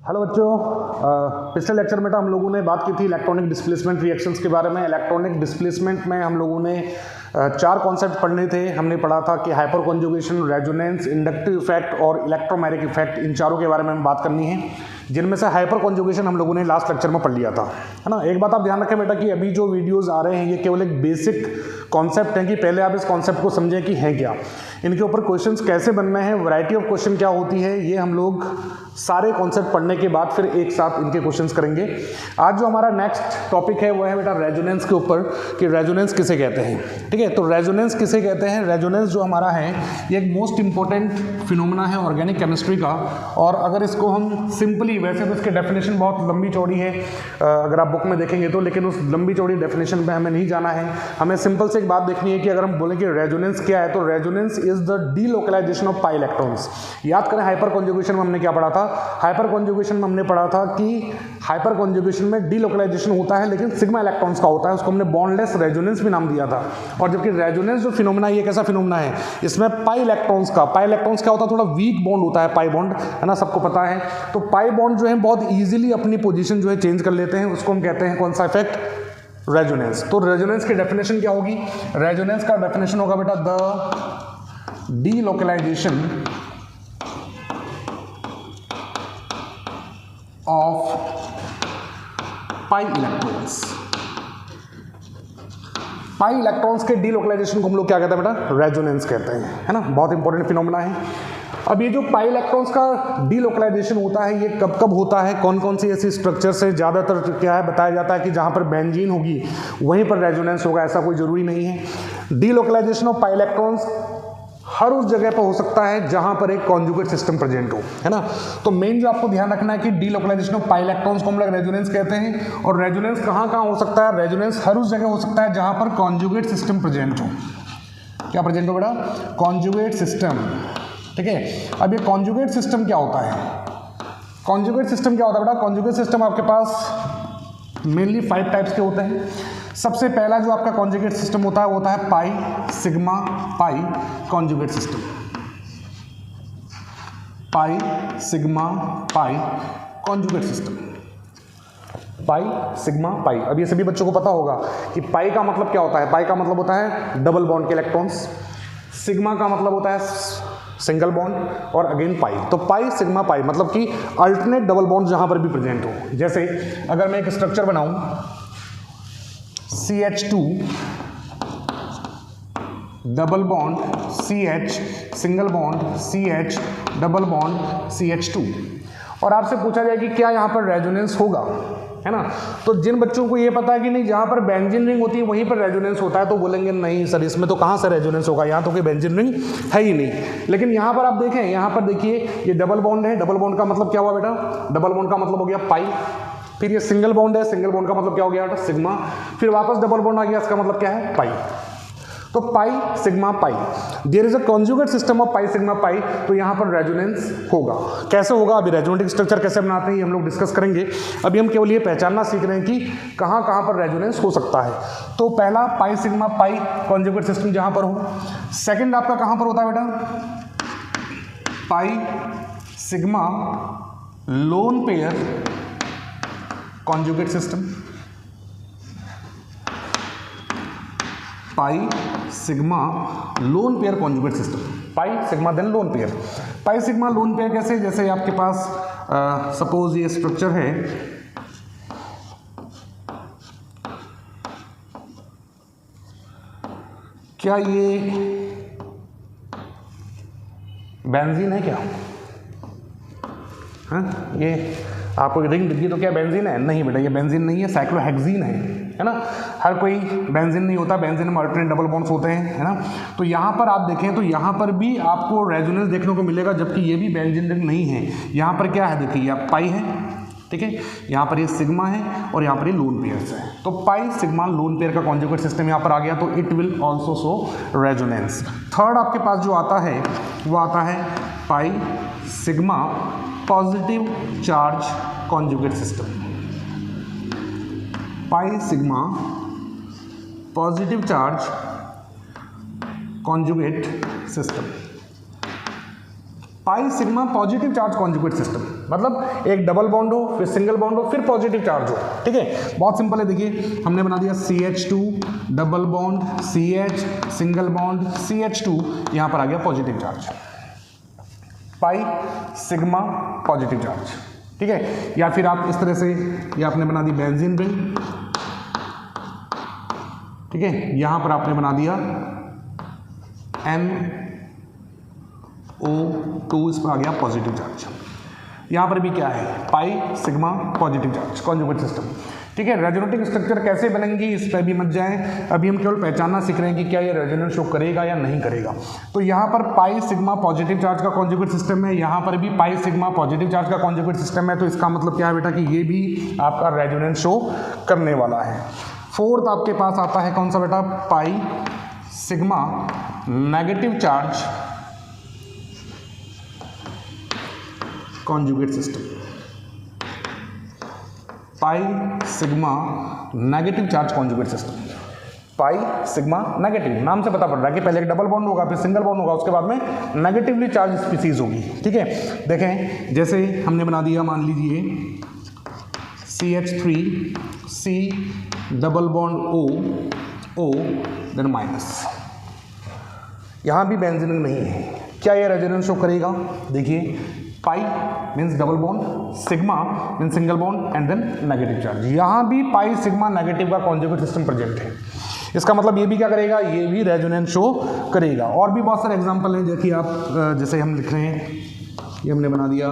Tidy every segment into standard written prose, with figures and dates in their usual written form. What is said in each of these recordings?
Hello बच्चों, पिछले lecture में तो हम लोगों ने बात की थी इलेक्ट्रॉनिक डिस्प्लेसमेंट रिएक्शंस के बारे में। इलेक्ट्रॉनिक डिस्प्लेसमेंट में हम लोगों ने चार कॉन्सेप्ट पढ़ने थे। हमने पढ़ा था कि hyper conjugation, resonance, inductive effect और इलेक्ट्रोमैग्नेटिक इफेक्ट, इन चारों के बारे में हम बात करनी है, जिनमें से हाइपर कॉन्जुगेशन हम लोगों ने लास्ट लेक्चर में पढ़ लिया था, है ना। एक बात आप ध्यान रखें बेटा कि अभी जो वीडियोस आ रहे हैं ये केवल एक बेसिक कॉन्सेप्ट हैं कि पहले आप इस कॉन्सेप्ट को समझें कि है क्या, इनके ऊपर क्वेश्चंस कैसे बनने हैं, वैरायटी ऑफ क्वेश्चन क्या होती है, ये हम लोग सारे कॉन्सेप्ट पढ़ने के बाद फिर एक साथ इनके क्वेश्चंस करेंगे। आज जो हमारा नेक्स्ट टॉपिक है वो है बेटा रेजोनेंस के ऊपर, कि रेजोनेंस किसे कहते हैं। ठीक है, तो रेजोनेंस किसे कहते हैं। रेजोनेंस जो हमारा है ये एक मोस्ट इंपॉर्टेंट फिनोमेना है ऑर्गेनिक केमिस्ट्री का। और अगर इसको हम सिंपली, वैसे तो इसकी डेफिनेशन बहुत लंबी चौड़ी है अगर आप बुक में देखेंगे तो, लेकिन उस लंबी चौड़ी डेफिनेशन पे हमें नहीं जाना है। हमें सिंपल से एक बात देखनी है कि अगर हम बोलें कि रेजोनेंस क्या है, तो resonance is the delocalization of pi electrons. याद करें हाइपर कॉन्जुगेशन में हमने क्या पढ़ा था। हाइपर कॉन्जुगेशन में हमने पढ़ा था कि हाइपर कॉन्जुगेशन में डीलोकलाइजेशन होता है लेकिन सिग्मा इलेक्ट्रॉन्स का होता है, उसको हमने बॉन्डलेस रेजोनेंस भी नाम दिया था। और जबकि रेजोनेंस जो फिनोमेना ये कैसा फिनोमेना है, इसमें पाई इलेक्ट्रॉन्स का, पाई इलेक्ट्रॉन्स क्या होता है, थोड़ा वीक बॉन्ड होता है पाई बॉन्ड, है ना, सबको पता है। तो पाई बॉन्ड जो है बहुत ईजिली अपनी पोजीशन जो है चेंज कर लेते हैं, उसको हम कहते हैं कौन सा इफेक्ट, रेजोनेंस। तो रेजोनेंस की डेफिनेशन क्या होगी। रेजोनेंस का डेफिनेशन होगा बेटा the delocalization of pi electrons. Pi electrons के डीलोकलाइजेशन को हम लोग क्या कहते हैं बेटा, रेजोनेंस कहते हैं, है ना। बहुत इंपॉर्टेंट फिनोमेना है। अब ये जो पाई इलेक्ट्रॉन्स का डीलोकलाइजेशन होता है ये कब कब होता है, कौन कौन सी ऐसी स्ट्रक्चर से, ज़्यादातर क्या है बताया जाता है कि जहाँ पर बेंजीन होगी वहीं पर रेजोनेंस होगा, ऐसा कोई ज़रूरी नहीं है। डीलोकलाइजेशन ऑफ पाई इलेक्ट्रॉन्स हर उस जगह पर हो सकता है जहां पर एक कॉन्जुगेट सिस्टम प्रेजेंट हो, है ना। तो मेन जो आपको ध्यान रखना है कि डीलोकलाइजेशन ऑफ पाई इलेक्ट्रॉन्स को हम लोग रेजोनेंस कहते हैं। और रेजोनेंस कहां कहां हो सकता है, रेजोनेंस हर उस जगह हो सकता है जहां पर कॉन्जुगेट सिस्टम प्रेजेंट हो। क्या प्रेजेंट हो बेटा, कॉन्जुगेट सिस्टम। ठीक है, अब ये कॉन्जुगेट सिस्टम क्या होता है, कॉन्जुगेट सिस्टम क्या होता है बेटा। कॉन्जुगेट सिस्टम आपके पास मेनली 5 टाइप्स के होते हैं। सबसे पहला जो आपका कॉन्जुगेट सिस्टम होता है वो होता है पाई सिग्मा पाई कॉन्जुगेट सिस्टम। पाई सिग्मा पाई कॉन्जुगेट सिस्टम, पाई सिग्मा पाई। अब ये सभी बच्चों को पता होगा कि पाई का मतलब क्या होता है। पाई का मतलब होता है डबल बॉन्ड के इलेक्ट्रॉन्स, सिग्मा का मतलब होता है सिंगल बॉन्ड, और अगेन पाई। तो पाई सिग्मा पाई मतलब कि अल्टरनेट डबल बॉन्ड जहां पर भी प्रेजेंट हो। जैसे अगर मैं एक स्ट्रक्चर बनाऊं CH2 double bond CH, single bond CH, double bond CH2, और आपसे पूछा जाए कि क्या यहाँ पर रेजोनेंस होगा, है ना। तो जिन बच्चों को ये पता है कि नहीं जहाँ पर बेंजीन रिंग होती है वहीं पर रेजोनेंस होता है, तो बोलेंगे नहीं सर इसमें तो कहाँ से रेजोनेंस होगा, यहाँ तो कोई बेंजीन रिंग है ही नहीं। लेकिन यहाँ पर आप देखें, यहाँ पर देखिए ये डबल बॉन्ड है। डबल बॉन्ड का मतलब क्या हुआ बेटा, डबल बॉन्ड का मतलब हो गया पाई। फिर ये सिंगल बॉन्ड है, सिंगल बॉन्ड का मतलब क्या हो गया बेटा, सिग्मा। फिर वापस डबल बॉन्ड आ गया, इसका मतलब क्या है, पाई। तो pi sigma pi, there is a conjugate system of pi sigma pi. तो यहाँ पर रेजोनेंस होगा। कैसे होगा, अभी रेजोनेटिक स्ट्रक्चर कैसे बनाते हैं ये हम लोग डिस्कस करेंगे। अभी हम केवल ये पहचानना सीख रहे हैं कि कहाँ कहाँ पर रेजोनेंस हो सकता है। तो पहला पाई सिग्मा पाई कॉन्जुगेट सिस्टम जहाँ पर हो। सेकेंड आपका कहाँ पर होता है बेटा, pi sigma lone pair conjugate system. Pi sigma lone pair conjugate system, pi sigma then lone pair. Pi sigma lone pair कैसे, जैसे आपके पास सपोज ये स्ट्रक्चर है, क्या ये बेंजीन है क्या, हाँ ये आपको रिंग दिखी तो क्या बेंजीन है, नहीं बेटा ये बेंजीन नहीं है, साइक्लोहेक्सीन है ना। हर कोई बेंजीन नहीं होता, बेंजीन में अल्टरनेट डबल बॉन्ड्स होते हैं, है ना। तो यहाँ पर आप देखें तो यहाँ पर भी आपको रेजोनेंस देखने को मिलेगा, जबकि ये भी बेंजीन रिंग नहीं है। यहाँ पर क्या है देखिए, यहाँ पाई है, ठीक है, यहाँ पर ये सिग्मा है और यहाँ पर ये लोन पेयर्स है। तो पाई सिग्मा लोन पेयर का कॉन्जुगेट सिस्टम यहाँ पर आ गया, तो it will also show resonance. Third आपके पास जो आता है वो आता है pi sigma positive charge conjugate system. Pi sigma positive charge conjugate system. Pi sigma positive charge conjugate system मतलब एक डबल बॉन्ड हो, फिर सिंगल बॉन्ड हो, फिर पॉजिटिव चार्ज हो। ठीक है, बहुत सिंपल है। देखिए हमने बना दिया CH2 double bond CH single bond CH2, यहां पर आ गया positive charge, pi sigma positive charge. ठीक है, या फिर आप इस तरह से, ये आपने बना दी बेंजीन रिंग। ठीक है, यहां पर आपने बना दिया NO2, इस पर आ गया पॉजिटिव चार्ज। यहां पर भी क्या है, pi sigma positive charge, conjugate system. ठीक है, रेजोनेटिंग स्ट्रक्चर कैसे बनेंगी इस पर भी मत जाएं, अभी हम केवल पहचानना सीख रहे हैं कि क्या ये रेजोनेंस शो करेगा या नहीं करेगा। तो यहाँ पर पाई सिग्मा पॉजिटिव चार्ज का कॉन्जुगेट सिस्टम है, यहाँ पर भी पाई सिग्मा पॉजिटिव चार्ज का कॉन्जुगेट सिस्टम है। तो इसका मतलब क्या है बेटा कि ये भी आपका रेजोनेंस शो करने वाला है। फोर्थ आपके पास आता है कौन सा बेटा, pi sigma negative charge conjugate system, pi sigma negative charge conjugate system. Pi sigma negative, नाम से पता पड़ रहा है कि पहले एक डबल बॉन्ड होगा, फिर सिंगल बॉन्ड होगा, उसके बाद में नेगेटिवली चार्ज स्पीसीज होगी। ठीक है, देखें जैसे हमने बना दिया, मान लीजिए CH3C double bond O then minus, यहां भी बेंजीन नहीं है, क्या ये रेजोनेंस शो करेगा? देखिए pi means double bond, sigma means single bond and then negative charge. यहाँ भी पाई सिग्मा नेगेटिव का कॉन्जुगेट सिस्टम प्रेजेंट है। इसका मतलब ये भी क्या करेगा, ये भी रेजोनेंस शो करेगा। और भी बहुत सारे एग्जांपल हैं, जैसे आप जैसे हम लिख रहे हैं, ये हमने बना दिया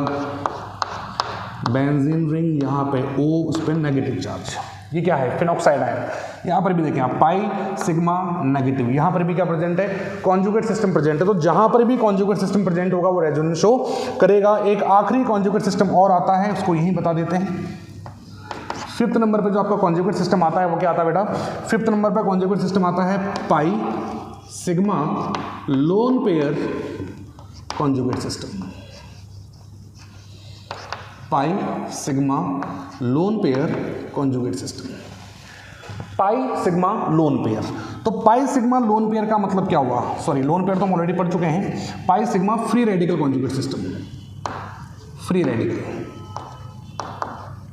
बेंजीन रिंग, यहाँ पे O, उस पर नेगेटिव चार्ज, ये क्या है, फिनॉक्साइड आयन। यहाँ पर भी देखें आप, पाई सिग्मा नेगेटिव, यहाँ पर भी क्या प्रेजेंट है, कॉन्जुगेट सिस्टम प्रेजेंट है। तो जहाँ पर भी कॉन्जुगेट सिस्टम प्रेजेंट होगा वो रेजोनेंस शो करेगा। एक आखिरी कॉन्जुगेट सिस्टम और आता है, उसको यहीं बता देते हैं। फिफ्थ नंबर पे जो आपका कॉन्जुगेट सिस्टम आता है वो क्या आता है बेटा, फिफ्थ नंबर पे कॉन्जुगेट सिस्टम आता है pi sigma lone pair conjugate system, pi sigma lone pair conjugate system. Pi sigma lone pair, तो पाई सिग्मा लोन पेयर का मतलब क्या हुआ, सॉरी लोन पेयर तो हम ऑलरेडी पढ़ चुके हैं। पाई sigma free radical conjugate system, free radical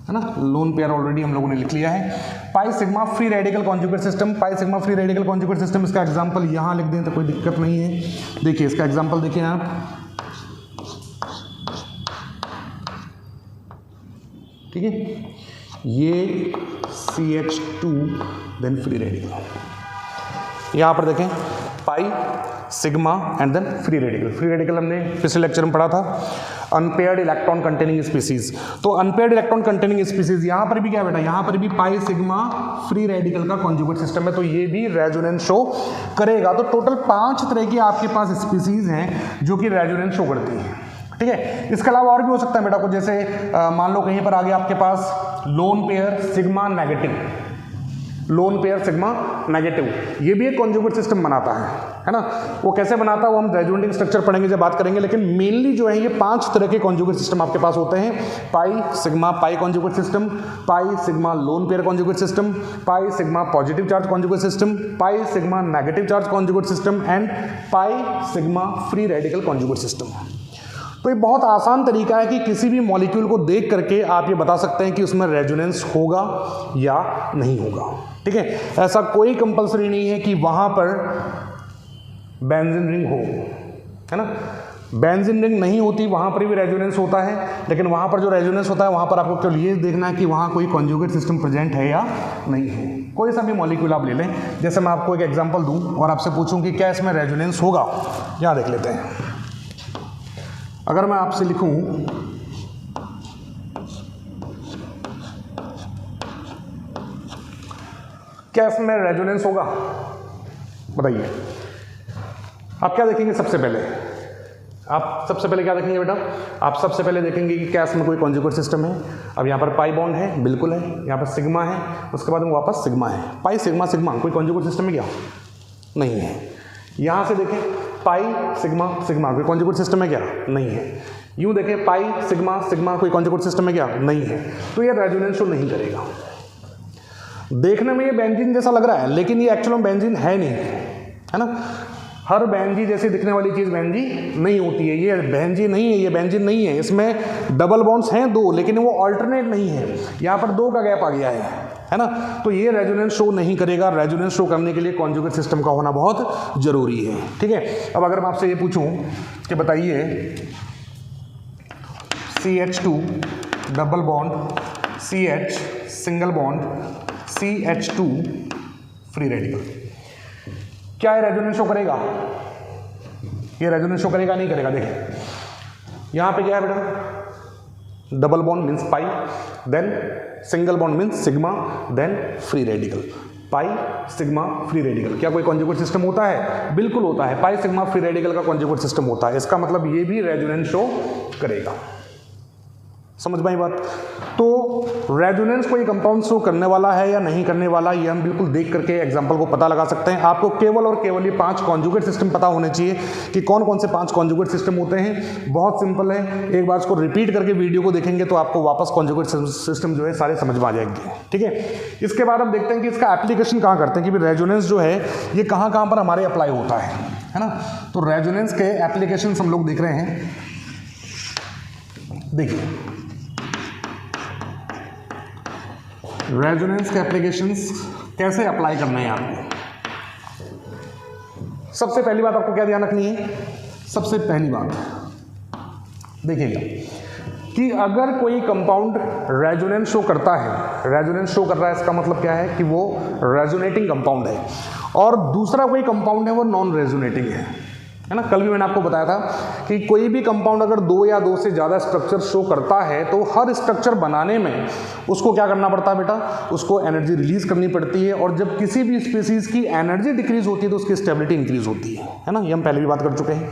है ना, लोन पेयर ऑलरेडी हम लोगों ने लिख लिया है। Pi sigma free radical conjugate system, pi sigma free radical conjugate system, इसका एग्जांपल यहाँ लिख दें तो कोई दिक्कत नहीं है। देखिए इसका एग्जांपल देखिए आप, ठीक है, ये CH2 देन फ्री रेडिकल, यहाँ पर देखें pi sigma and then free radical. Free radical हमने पिछले लेक्चर में पढ़ा था, अनपेयर्ड इलेक्ट्रॉन कंटेनिंग स्पीसीज। तो अनपेयर्ड इलेक्ट्रॉन कंटेनिंग स्पीसीज, यहाँ पर भी क्या बेटा, यहाँ पर भी पाई सिग्मा फ्री रेडिकल का कॉन्जुगेट सिस्टम है, तो ये भी रेजोनेंस शो करेगा। तो टोटल 5 तरह की आपके पास स्पीसीज हैं जो कि रेजोनेंस शो करती हैं। ठीक है, इसके अलावा और भी हो सकता है बेटा, को जैसे मान लो कहीं पर आ गया आपके पास lone pair sigma negative, lone pair sigma negative, ये भी एक कॉन्जुगेट सिस्टम बनाता है ना। वो कैसे बनाता है वो हम रेजोनेटिंग स्ट्रक्चर पढ़ेंगे जब बात करेंगे, लेकिन मेनली जो है ये 5 तरह के कॉन्जुगेट सिस्टम आपके पास होते हैं। पाई sigma pi conjugate system, pi sigma lone pair conjugate system, pi sigma positive charge conjugate system, pi sigma negative charge conjugate system and pi sigma free radical conjugate system. तो ये बहुत आसान तरीका है कि किसी भी मॉलिक्यूल को देख करके आप ये बता सकते हैं कि उसमें रेजोनेंस होगा या नहीं होगा। ठीक है, ऐसा कोई कंपलसरी नहीं है कि वहां पर बेंजीन रिंग हो, है ना। बेंजीन रिंग नहीं होती, वहां पर भी रेजोनेंस होता है, लेकिन वहां पर जो रेजोनेंस होता है वहां पर आपको केवल ये देखना है कि वहां कोई कॉन्जुगेट सिस्टम प्रेजेंट है या नहीं है। कोई सा भी मॉलिक्यूल आप ले लें, जैसे मैं आपको एक एग्जांपल दूं और आपसे पूछूं कि क्या इसमें रेजोनेंस होगा, यहां देख लेते हैं। अगर मैं आपसे लिखूं क्या इसमें रेजोनेंस होगा, बताइए। आप क्या देखेंगे सबसे पहले, आप सबसे पहले क्या देखेंगे बेटा, आप सबसे पहले देखेंगे कि क्या इसमें कोई कॉन्जुगेट सिस्टम है। अब यहाँ पर पाई बॉन्ड है, बिल्कुल है, यहाँ पर सिग्मा है, उसके बाद में वापस सिग्मा है, पाई सिग्मा सिग्मा, कोई कॉन्जुगेट सिस्टम है क्या, नहीं है। यहाँ से देखें पाई सिग्मा सिग्मा, कोई कॉन्जुगेट सिस्टम है क्या, नहीं है। यूँ देखें पाई सिग्मा सिग्मा, कोई कॉन्जुगेट सिस्टम है क्या, नहीं है। तो ये रेजोनेंस शो नहीं करेगा। देखने में ये बेंजीन जैसा लग रहा है, लेकिन ये एक्चुअल में बेंजीन है नहीं, है ना। हर बेंजीन जैसे दिखने वाली चीज़ बेंजीन नहीं होती है। ये बेंजीन नहीं है, ये बेंजीन नहीं है, इसमें डबल बॉन्ड्स हैं 2, लेकिन वो अल्टरनेट नहीं है, यहाँ पर 2 का गैप आ गया है ना। तो ये रेजोनेंस शो नहीं करेगा। रेजोनेंस शो करने के लिए कॉन्जुगेट सिस्टम का होना बहुत जरूरी है, ठीक है। अब अगर मैं आपसे ये पूछूं कि बताइए CH2 double bond CH single bond CH2 free radical, क्या ये रेजोनेंस शो करेगा? ये रेजोनेंस शो करेगा नहीं करेगा? देखिए यहां पे क्या है बेटा, double bond means pi, then single bond means sigma, then free radical, pi sigma free radical. क्या कोई कॉन्जुगेट सिस्टम होता है? बिल्कुल होता है, पाई सिग्मा फ्री रेडिकल का कॉन्जुगेट सिस्टम होता है। इसका मतलब ये भी रेजोनेंस शो करेगा। समझ में आई बात? तो रेजोनेंस कोई कंपाउंड शो करने वाला है या नहीं करने वाला, ये हम बिल्कुल देख करके एग्जांपल को पता लगा सकते हैं। आपको केवल और केवल ये 5 कॉन्जुगेट सिस्टम पता होने चाहिए कि कौन कौन से 5 कॉन्जुगेट सिस्टम होते हैं। बहुत सिंपल है, एक बार इसको रिपीट करके वीडियो को देखेंगे तो आपको वापस कॉन्जुगेट सिस्टम जो है सारे समझ में आ जाएंगे, ठीक है। इसके बाद हम देखते हैं कि इसका एप्लीकेशन कहाँ करते हैं, कि रेजोनेंस जो है ये कहाँ कहाँ पर हमारे अप्लाई होता है ना। तो रेजोनेंस के एप्लीकेशन हम लोग देख रहे हैं। देखिए रेजोनेंस के एप्लीकेशंस कैसे अप्लाई करने हैं आपको। सबसे पहली बात आपको क्या ध्यान रखनी है? सबसे पहली बात देखिएगा कि अगर कोई कंपाउंड रेजोनेंस शो करता है, रेजोनेंस शो कर रहा है, इसका मतलब क्या है कि वो रेजोनेटिंग कंपाउंड है, और दूसरा कोई कंपाउंड है वो नॉन रेजोनेटिंग है ना। कल भी मैंने आपको बताया था कि कोई भी कंपाउंड अगर 2 या 2 से ज़्यादा स्ट्रक्चर शो करता है तो हर स्ट्रक्चर बनाने में उसको क्या करना पड़ता है बेटा, उसको एनर्जी रिलीज करनी पड़ती है। और जब किसी भी स्पीसीज की एनर्जी डिक्रीज होती है तो उसकी स्टेबिलिटी इंक्रीज होती है ना। ये हम पहले भी बात कर चुके हैं।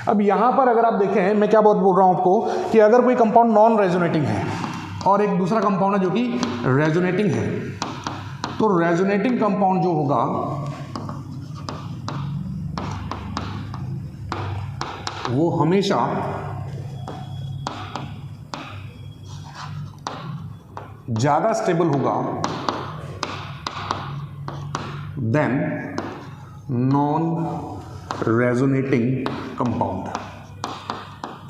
अब यहाँ पर अगर आप देखें, मैं क्या बोल रहा हूँ आपको कि अगर कोई कंपाउंड नॉन रेजोनेटिंग है और एक दूसरा कंपाउंड है जो कि रेजोनेटिंग है, तो रेजोनेटिंग कंपाउंड जो होगा वो हमेशा ज्यादा स्टेबल होगा देन नॉन रेजोनेटिंग कंपाउंड।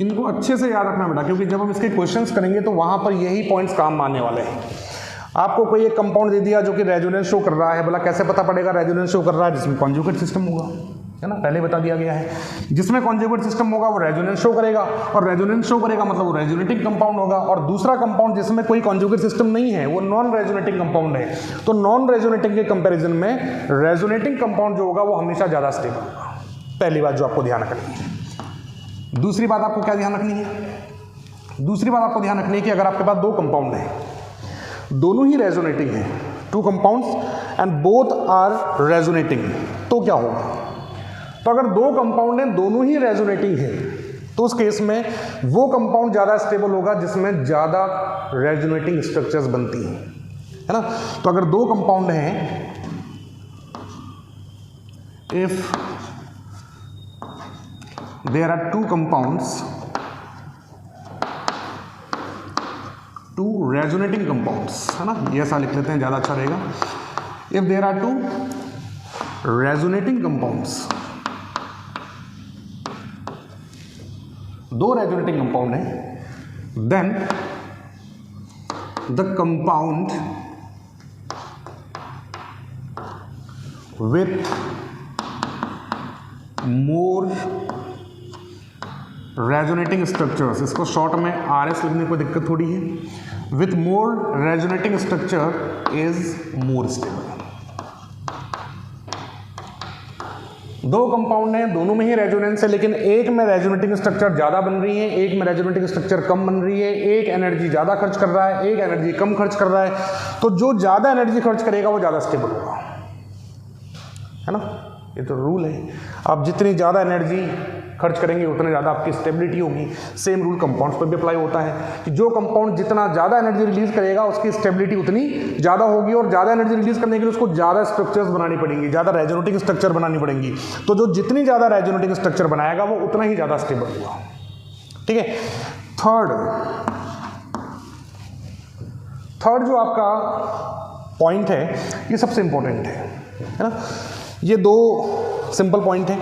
इनको अच्छे से याद रखना बेटा, क्योंकि जब हम इसके क्वेश्चंस करेंगे तो वहां पर यही पॉइंट्स काम आने वाले हैं। आपको कोई एक कंपाउंड दे दिया जो कि रेजोनेंस शो कर रहा है, बोला कैसे पता पड़ेगा रेजोनेंस शो कर रहा है? जिसमें कॉन्जुगेट सिस्टम होगा, है ना, पहले बता दिया गया है। जिसमें कॉन्जुगेट सिस्टम होगा वो रेजोनेंस शो करेगा, और रेजोनेंस शो करेगा मतलब वो रेजोनेटिंग कंपाउंड होगा। और दूसरा कंपाउंड जिसमें कोई कॉन्जुगेट सिस्टम नहीं है वो नॉन रेजोनेटिंग कंपाउंड है। तो नॉन रेजोनेटिंग के कंपैरिजन में रेजोनेटिंग कंपाउंड जो होगा वो हमेशा ज़्यादा स्टेबल होगा। पहली बात जो आपको ध्यान रखनी है। दूसरी बात आपको क्या ध्यान रखनी है? दूसरी बात आपको ध्यान रखनी है कि अगर आपके पास 2 कंपाउंड हैं, दोनों ही रेजोनेटिंग हैं, 2 compounds and both are resonating, तो क्या होगा? तो अगर 2 कंपाउंड हैं, दोनों ही रेजोनेटिंग है, तो उस केस में वो कंपाउंड ज़्यादा स्टेबल होगा जिसमें ज़्यादा रेजोनेटिंग स्ट्रक्चर्स बनती हैं, है ना। तो अगर 2 कंपाउंड हैं, if there are 2 compounds, 2 resonating compounds, है ना, ये ऐसा लिख लेते हैं, ज़्यादा अच्छा रहेगा। If there are 2 resonating compounds, 2 resonating compound है, then the compound with more resonating structures, इसको शॉर्ट में RS लिखने को दिक्कत थोड़ी है, with more resonating structure is more stable. 2 compound हैं, दोनों में ही रेजोनेंस है, लेकिन एक में रेजोनेटिंग स्ट्रक्चर ज़्यादा बन रही है, एक में रेजोनेटिंग स्ट्रक्चर कम बन रही है। एक एनर्जी ज़्यादा खर्च कर रहा है, एक एनर्जी कम खर्च कर रहा है। तो जो ज़्यादा एनर्जी खर्च करेगा वो ज़्यादा स्टेबल होगा, है ना। ये तो रूल है। आप जितनी ज़्यादा एनर्जी खर्च करेंगे उतने ज़्यादा आपकी स्टेबिलिटी होगी। सेम रूल कंपाउंड्स पर भी अप्लाई होता है कि जो कंपाउंड जितना ज़्यादा एनर्जी रिलीज करेगा उसकी स्टेबिलिटी उतनी ज़्यादा होगी, और ज़्यादा एनर्जी रिलीज करने के लिए उसको ज़्यादा स्ट्रक्चर्स बनानी पड़ेंगी, ज़्यादा रेजोनेटिंग स्ट्रक्चर बनानी पड़ेंगी। तो जो जितनी ज़्यादा रेजोनेटिंग स्ट्रक्चर बनाएगा वो उतना ही ज़्यादा स्टेबल होगा, ठीक है। थर्ड जो आपका पॉइंट है ये सबसे इंपॉर्टेंट है ना। ये 2 सिंपल पॉइंट है।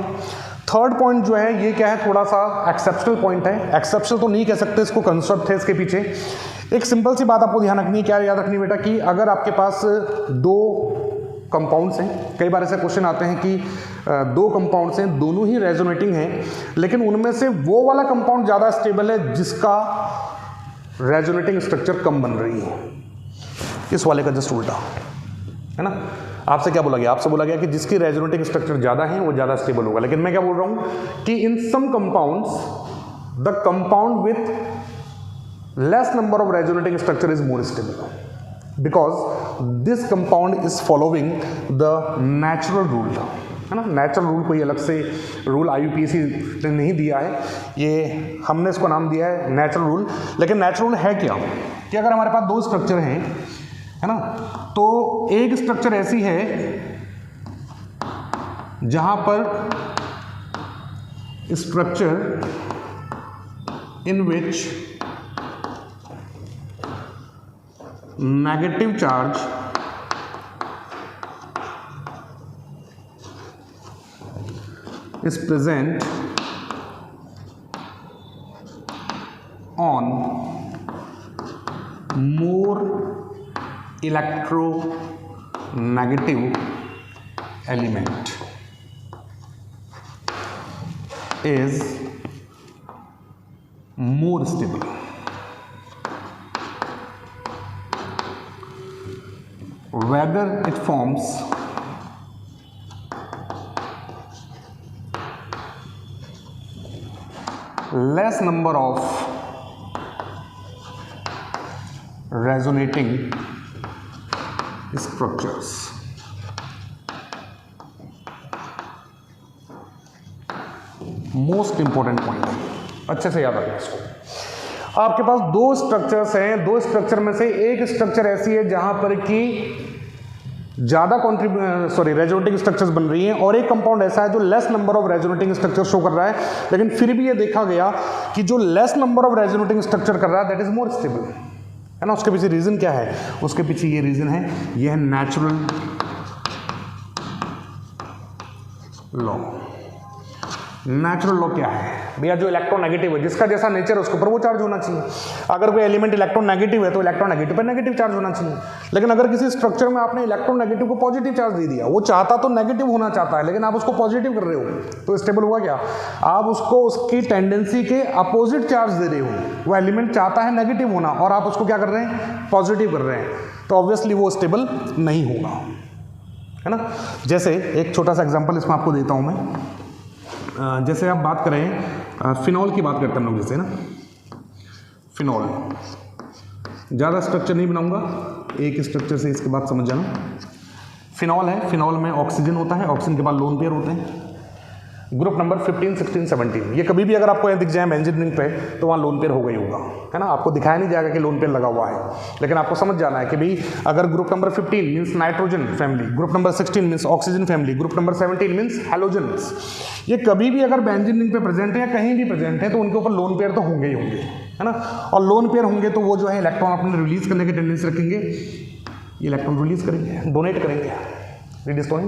थर्ड पॉइंट जो है ये क्या है, थोड़ा सा एक्सेप्शनल पॉइंट है। एक्सेप्शनल तो नहीं कह सकते इसको, कंसेप्ट है इसके पीछे। एक सिंपल सी बात आपको ध्यान रखनी है, क्या याद रखनी बेटा, कि अगर आपके पास दो कंपाउंड्स हैं, कई बार ऐसे क्वेश्चन आते हैं कि दो कंपाउंड्स हैं, दोनों ही रेजोनेटिंग हैं, लेकिन उनमें से वो वाला कंपाउंड ज़्यादा स्टेबल है जिसका रेजोनेटिंग स्ट्रक्चर कम बन रही है। इस वाले का जस्ट उल्टा है ना। आपसे क्या बोला गया, आपसे बोला गया कि जिसकी रेजोनेटिंग स्ट्रक्चर ज़्यादा है वो ज़्यादा स्टेबल होगा, लेकिन मैं क्या बोल रहा हूँ कि in some compounds the compound with less number of resonating structure is more stable because this compound is following the natural rule, है ना। नेचुरल रूल कोई अलग से रूल IUPAC ने नहीं दिया है, ये हमने इसको नाम दिया है नेचुरल रूल। लेकिन नेचुरल है क्या, कि अगर हमारे पास दो स्ट्रक्चर हैं, है ना, तो एक स्ट्रक्चर ऐसी है जहां पर structure in which negative charge is present on more electronegative element is more stable. Whether it forms less number of resonating structures. Most important point है, अच्छे से याद रखना इसको। आपके पास दो स्ट्रक्चर्स हैं, दो स्ट्रक्चर में से एक स्ट्रक्चर ऐसी है जहां पर कि ज़्यादा रेजोनेटिंग स्ट्रक्चर्स बन रही हैं, और एक कंपाउंड ऐसा है जो less number of resonating structure show कर रहा है, लेकिन फिर भी ये देखा गया कि जो less number of resonating structure कर रहा है दैट इज मोर स्टेबल, है ना। उसके पीछे रीजन क्या है, उसके पीछे ये रीजन है, ये है नेचुरल लॉ। नेचुरल लॉ क्या है भैया, जो इलेक्ट्रोनेगेटिव है, जिसका जैसा नेचर है उसके ऊपर वो चार्ज होना चाहिए। अगर कोई एलिमेंट इलेक्ट्रोनेगेटिव है तो इलेक्ट्रोनेगेटिव पर नेगेटिव चार्ज होना चाहिए। लेकिन अगर किसी स्ट्रक्चर में आपने इलेक्ट्रोनेगेटिव को पॉजिटिव चार्ज दे दिया, वो चाहता तो नेगेटिव होना चाहता है लेकिन आप उसको पॉजिटिव कर रहे हो, तो स्टेबल हुआ क्या, आप उसको उसकी टेंडेंसी के अपोजिट चार्ज दे रहे हो। वो एलिमेंट चाहता है नेगेटिव होना और आप उसको क्या कर रहे हैं, पॉजिटिव कर रहे हैं, तो ऑब्वियसली वो स्टेबल नहीं होगा, है ना। जैसे एक छोटा सा एग्जाम्पल इसमें आपको देता हूँ मैं। जैसे आप बात करें फिनॉल की बात करते हैं हम लोग, जैसे ना फिनॉल, ज़्यादा स्ट्रक्चर नहीं बनाऊंगा, एक स्ट्रक्चर से इसके बाद समझ जाना। फिनॉल है, फिनॉल में ऑक्सीजन होता है, ऑक्सीजन के बाद लोन पेयर होते हैं, ग्रुप नंबर 15, 16, 17। ये कभी भी अगर आपको दिख जाए बेंजीन पे तो वहाँ लोन पेयर होगा ही होगा, है ना। आपको दिखाया नहीं जाएगा कि लोन पेयर लगा हुआ है, लेकिन आपको समझ जाना है कि भाई अगर group number 15 means nitrogen family, group number 16 means oxygen family, group number 17 means halogens. ये कभी भी अगर बेंजीन रिंग पे प्रेजेंट है या कहीं भी प्रेजेंट है तो उनके ऊपर लोन पेयर तो होंगे ही होंगे, है ना। और लोन पेयर होंगे तो वो जो है इलेक्ट्रॉन अपने रिलीज करने की टेंडेंसी रखेंगे, ये इलेक्ट्रॉन रिलीज करेंगे, डोनेट करेंगे,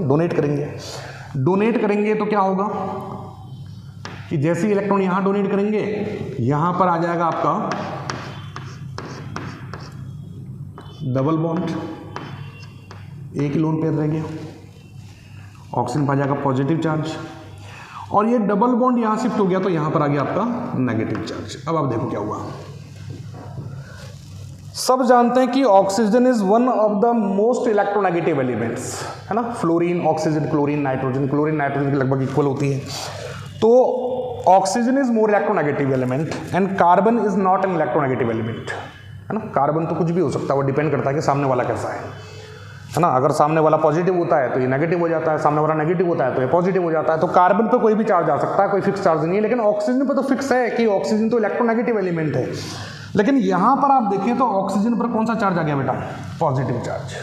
डोनेट करेंगे। डोनेट करेंगे तो क्या होगा कि जैसे ही इलेक्ट्रॉन यहां डोनेट करेंगे, यहां पर आ जाएगा आपका डबल बॉन्ड, एक ही लोन पेयर रह गया, ऑक्सीजन पर आ जाएगा पॉजिटिव चार्ज, और ये डबल बॉन्ड यहां शिफ्ट हो गया तो यहां पर आ गया आपका नेगेटिव चार्ज। अब आप देखो क्या हुआ। सब जानते हैं कि oxygen is one of the most electronegative elements, है ना। Fluorine, oxygen, chlorine, nitrogen, chlorine nitrogen की लगभग इक्वल होती है। तो oxygen is more electronegative element and carbon is not an electronegative element, है ना। कार्बन तो कुछ भी हो सकता है, वो डिपेंड करता है कि सामने वाला कैसा है ना। अगर सामने वाला पॉजिटिव होता है तो ये नेगेटिव हो जाता है, सामने वाला नेगेटिव होता है तो ये पॉजिटिव हो जाता है। तो कार्बन पे कोई भी चार्ज आ सकता है, कोई फिक्स चार्ज नहीं है। लेकिन ऑक्सीजन पे तो फिक्स है कि ऑक्सीजन तो इलेक्ट्रोनेगेटिव एलिमेंट है। लेकिन यहां पर आप देखें तो ऑक्सीजन पर कौन सा चार्ज आ गया बेटा, पॉजिटिव चार्ज,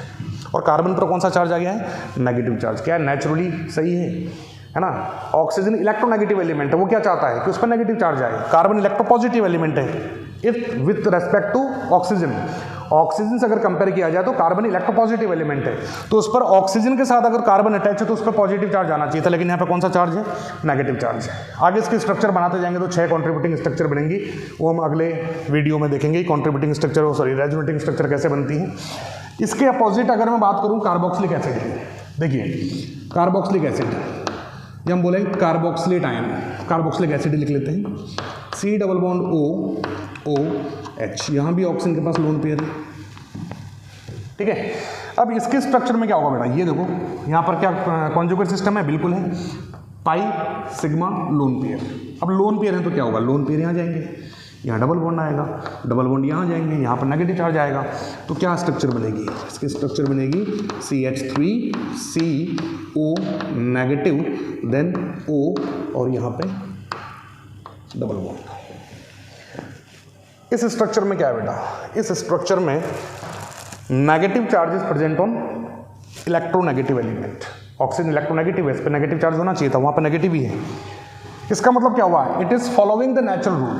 और कार्बन पर कौन सा चार्ज आ गया है, नेगेटिव चार्ज। क्या है, नेचुरली सही है ना। ऑक्सीजन इलेक्ट्रोनेगेटिव एलिमेंट है, वो क्या चाहता है कि उस पर नेगेटिव चार्ज आए। कार्बन इलेक्ट्रोपॉजिटिव एलिमेंट है if with respect to oxygen, oxygen से अगर कंपेयर किया जाए तो कार्बन इलेक्ट्रोपॉजिटिव एलिमेंट है, तो उस पर ऑक्सीजन के साथ अगर कार्बन अटैच है तो उस पर पॉजिटिव चार्ज आना चाहिए था, लेकिन यहाँ पे कौन सा चार्ज है, नेगेटिव चार्ज है। आगे इसके स्ट्रक्चर बनाते जाएंगे तो 6 कॉन्ट्रीब्यूटिंग स्ट्रक्चर बनेंगी, वो हम अगले वीडियो में देखेंगे contributing structure sorry resonating structure कैसे बनती है। इसके अपोजिट अगर मैं बात करूँ कार्बोक्सिलिक एसिड की, देखिए कार्बोक्सिलिक एसिड ये हम बोलेंगे कार्बोक्सिलेट आयन, कार्बोक्सिलिक एसिड लिख लेते हैं, C डबल बॉन्ड OH, यहाँ भी ऑक्सीजन के पास लोन पेयर है, ठीक है। अब इसके स्ट्रक्चर में क्या होगा बेटा, ये देखो यहाँ पर क्या कॉन्जुगेट सिस्टम है, बिल्कुल है, पाई सिग्मा लोन पेयर। अब लोन पेयर है तो क्या होगा, लोन पेयर यहाँ जाएंगे, यहाँ डबल बॉन्ड आएगा, डबल बॉन्ड यहाँ जाएंगे, यहाँ पर नेगेटिव चार्ज आएगा, तो क्या स्ट्रक्चर बनेगी, इसकी स्ट्रक्चर बनेगी CH3CO नेगेटिव देन O और यहाँ पे डबल बॉन्ड। इस स्ट्रक्चर में क्या है बेटा, इस स्ट्रक्चर में negative charge is present on electronegative element, oxygen electronegative है, इस पर नेगेटिव चार्ज होना चाहिए था, वहाँ पर नेगेटिव ही है। इसका मतलब क्या हुआ, it is following the natural rule,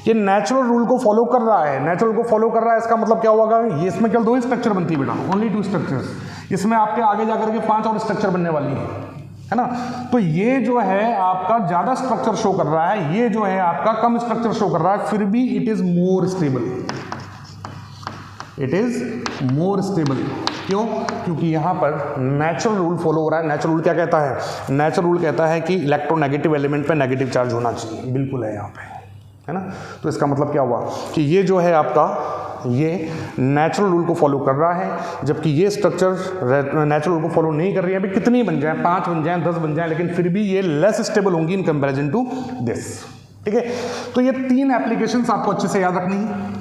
ये नेचुरल रूल को फॉलो कर रहा है, नेचुरल को फॉलो कर रहा है, इसका मतलब क्या होगा, ये इसमें केवल 2 स्ट्रक्चर बनती है बेटा, ओनली 2 स्ट्रक्चर्स, इसमें आपके आगे जाकर के 5 और स्ट्रक्चर बनने वाली है ना। तो ये जो है आपका ज़्यादा स्ट्रक्चर शो कर रहा है, ये जो है आपका कम स्ट्रक्चर शो कर रहा है, फिर भी it is more stable, it is more stable. क्यों, क्योंकि यहाँ पर नेचुरल रूल फॉलो हो रहा है। नेचुरल रूल क्या कहता है, नेचुरल रूल कहता है कि इलेक्ट्रोनेगेटिव एलिमेंट पे नेगेटिव चार्ज होना चाहिए, बिल्कुल है यहाँ पे, है ना। तो इसका मतलब क्या हुआ कि ये जो है आपका ये नेचुरल रूल को फॉलो कर रहा है, जबकि ये स्ट्रक्चर नेचुरल रूल को फॉलो नहीं कर रही है। अभी कितनी बन जाए, 5 बन जाए, 10 बन जाए, लेकिन फिर भी ये लेस स्टेबल होंगी इन कंपैरिजन टू दिस, ठीक है। तो ये 3 एप्लीकेशंस आपको अच्छे से याद रखनी है।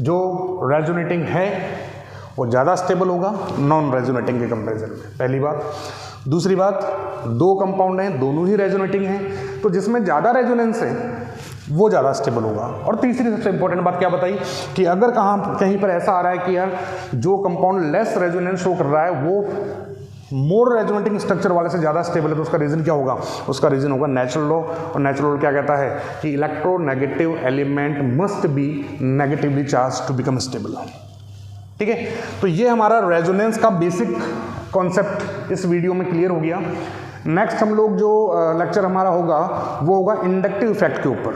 जो रेजोनेटिंग है वो ज़्यादा स्टेबल होगा नॉन रेजोनेटिंग के कंपैरिजन में, पहली बात। दूसरी बात, 2 कंपाउंड हैं, दोनों ही रेजोनेटिंग हैं, तो जिसमें ज़्यादा रेजोनेंस है वो ज़्यादा स्टेबल होगा। और तीसरी सबसे इंपॉर्टेंट बात क्या बताई कि अगर कहीं पर ऐसा आ रहा है कि यार जो कंपाउंड लेस रेजोनेंस शो कर रहा है वो मोर रेजोनेटिंग स्ट्रक्चर वाले से ज़्यादा स्टेबल है, तो उसका रीज़न क्या होगा, उसका रीज़न होगा नेचुरल लॉ। और नेचुरल लॉ क्या कहता है कि electronegative element must be negatively charged to become stable, ठीक है। तो ये हमारा रेजोनेंस का बेसिक कॉन्सेप्ट इस वीडियो में क्लियर हो गया। नेक्स्ट हम लोग जो लेक्चर हमारा होगा वो होगा इंडक्टिव इफेक्ट के ऊपर,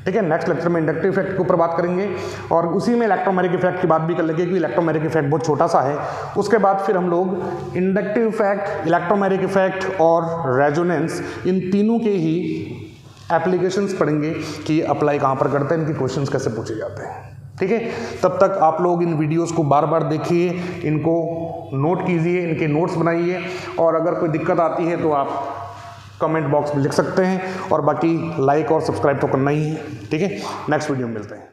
ठीक है। नेक्स्ट लेक्चर में इंडक्टिव इफेक्ट के ऊपर बात करेंगे और उसी में इलेक्ट्रोमैग्नेटिक इफेक्ट की बात भी कर लेंगे क्योंकि इलेक्ट्रोमैग्नेटिक इफेक्ट बहुत छोटा सा है। उसके बाद फिर हम लोग इंडक्टिव इफेक्ट, इलेक्ट्रोमैग्नेटिक इफेक्ट और रेजोनेंस, इन तीनों के ही एप्लीकेशंस पढ़ेंगे कि ये अप्लाई कहाँ पर करते हैं, इनके क्वेश्चंस कैसे पूछे जाते हैं, ठीक है। तब तक आप लोग इन वीडियोस को बार बार देखिए, इनको नोट कीजिए, इनके नोट्स बनाइए, और अगर कोई दिक्कत आती है तो आप कमेंट बॉक्स में लिख सकते हैं, और बाकी लाइक और सब्सक्राइब तो करना ही है, ठीक है। नेक्स्ट वीडियो में मिलते हैं।